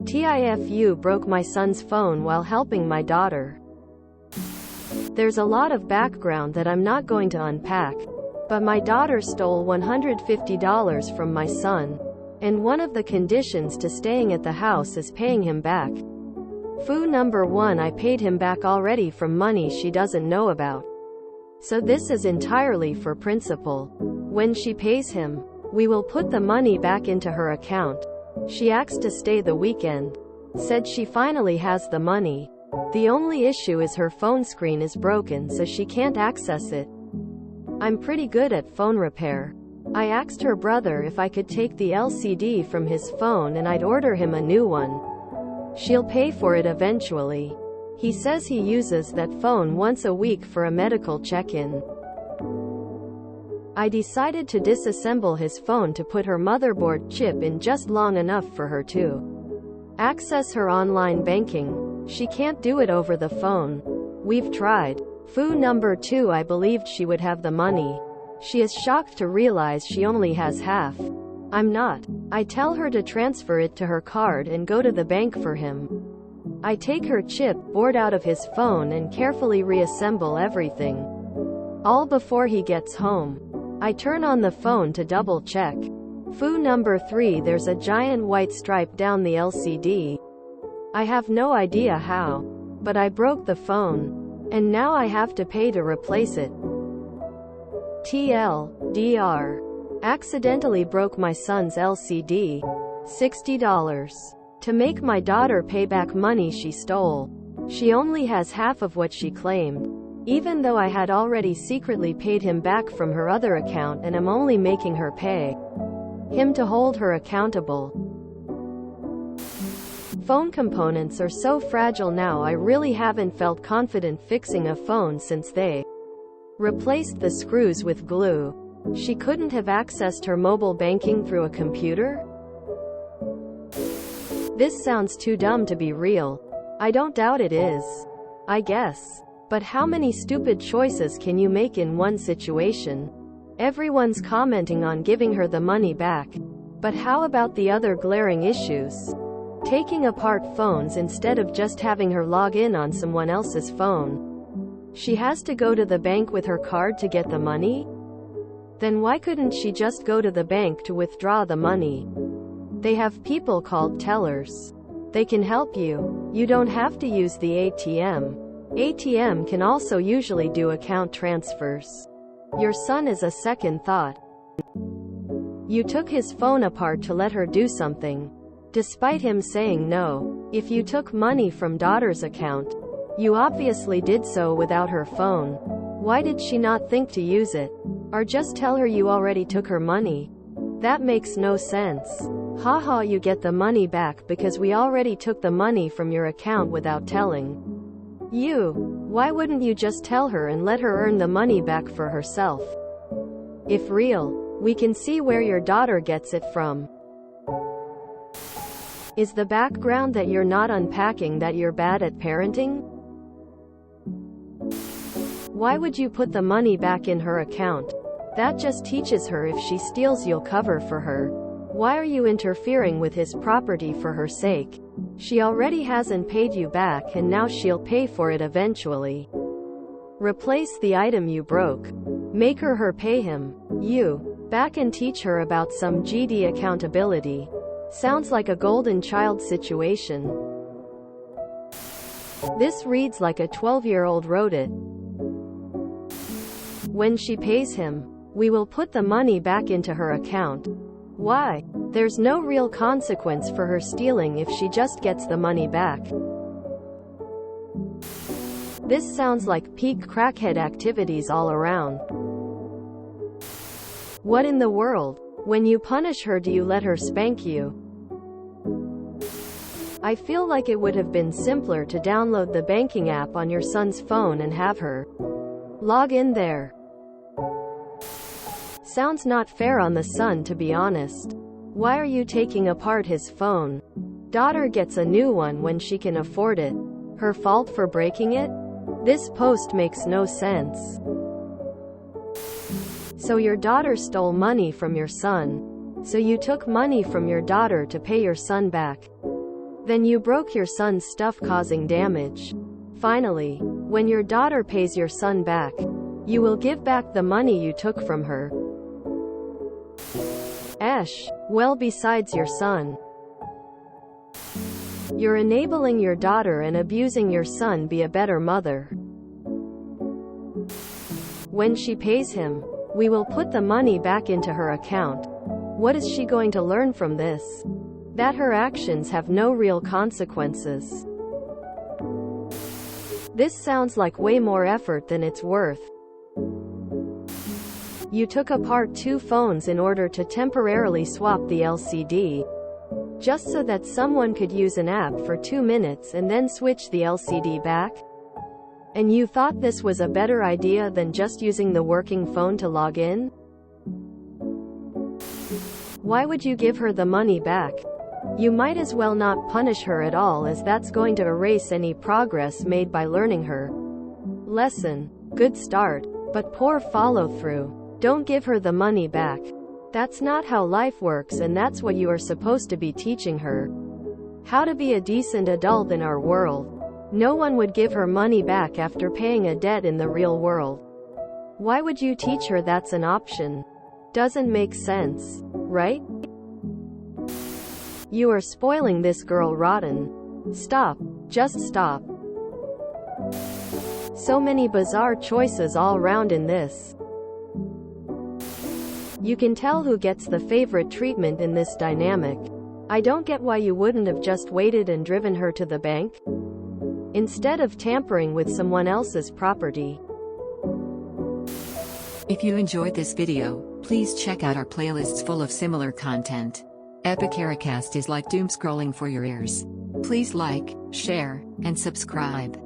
TIFU broke my son's phone while helping my daughter. There's a lot of background that I'm not going to unpack, but my daughter stole $150 from my son, and one of the conditions to staying at the house is paying him back. Foo number 1, I paid him back already from money she doesn't know about. So this is entirely for principle. When she pays him, we will put the money back into her account. She asked to stay the weekend. Said she finally has the money. The only issue is her phone screen is broken, so she can't access it. I'm pretty good at phone repair. I asked her brother if I could take the LCD from his phone and I'd order him a new one. She'll pay for it eventually. He says he uses that phone once a week for a medical check-in. I decided to disassemble his phone to put her motherboard chip in just long enough for her to access her online banking. She can't do it over the phone. We've tried. Foo number 2, I believed she would have the money. She is shocked to realize she only has half. I'm not. I tell her to transfer it to her card and go to the bank for him. I take her chip board out of his phone and carefully reassemble everything. All before he gets home. I turn on the phone to double check. Foo number 3, there's a giant white stripe down the LCD. I have no idea how, but I broke the phone, and now I have to pay to replace it. TLDR. Accidentally broke my son's LCD. $60. To make my daughter pay back money she stole. She only has half of what she claimed. Even though I had already secretly paid him back from her other account and am only making her pay him to hold her accountable. Phone components are so fragile now. I really haven't felt confident fixing a phone since they replaced the screws with glue. She couldn't have accessed her mobile banking through a computer? This sounds too dumb to be real. I don't doubt it is. I guess. But how many stupid choices can you make in one situation? Everyone's commenting on giving her the money back. But how about the other glaring issues? Taking apart phones instead of just having her log in on someone else's phone. She has to go to the bank with her card to get the money? Then why couldn't she just go to the bank to withdraw the money? They have people called tellers. They can help you. You don't have to use the ATM. ATM can also usually do account transfers. Your son is a second thought. You took his phone apart to let her do something, despite him saying no. If you took money from daughter's account, you obviously did so without her phone. Why did she not think to use it? Or just tell her you already took her money? That makes no sense. Haha, you get the money back because we already took the money from your account without telling you. Why wouldn't you just tell her and let her earn the money back for herself? If real, we can see where your daughter gets it from. Is the background that you're not unpacking that you're bad at parenting? Why would you put the money back in her account? That just teaches her if she steals you'll cover for her. Why are you interfering with his property for her sake? She already hasn't paid you back and now she'll pay for it eventually. Replace the item you broke. Make her pay him. You back and teach her about some GD accountability. Sounds like a golden child situation. This reads like a 12-year-old wrote it. When she pays him, we will put the money back into her account. Why? There's no real consequence for her stealing if she just gets the money back. This sounds like peak crackhead activities all around. What in the world? When you punish her, do you let her spank you? I feel like it would have been simpler to download the banking app on your son's phone and have her log in there. Sounds not fair on the son, to be honest. Why are you taking apart his phone? Daughter gets a new one when she can afford it. Her fault for breaking it? This post makes no sense. So your daughter stole money from your son. So you took money from your daughter to pay your son back. Then you broke your son's stuff, causing damage. Finally, when your daughter pays your son back, you will give back the money you took from her. Well, besides your son, you're enabling your daughter and abusing your son. Be a better mother. When she pays him, we will put the money back into her account. What is she going to learn from this? That her actions have no real consequences. This sounds like way more effort than it's worth. You took apart 2 phones in order to temporarily swap the LCD, just so that someone could use an app for 2 minutes and then switch the LCD back? And you thought this was a better idea than just using the working phone to log in? Why would you give her the money back? You might as well not punish her at all, as that's going to erase any progress made by learning her lesson. Good start, but poor follow-through. Don't give her the money back. That's not how life works, and that's what you are supposed to be teaching her. How to be a decent adult in our world. No one would give her money back after paying a debt in the real world. Why would you teach her that's an option? Doesn't make sense, right? You are spoiling this girl rotten. Stop. Just stop. So many bizarre choices all round in this. You can tell who gets the favorite treatment in this dynamic. I don't get why you wouldn't have just waited and driven her to the bank, instead of tampering with someone else's property. If you enjoyed this video, please check out our playlists full of similar content. Epic Ericast is like doom scrolling for your ears. Please like, share, and subscribe.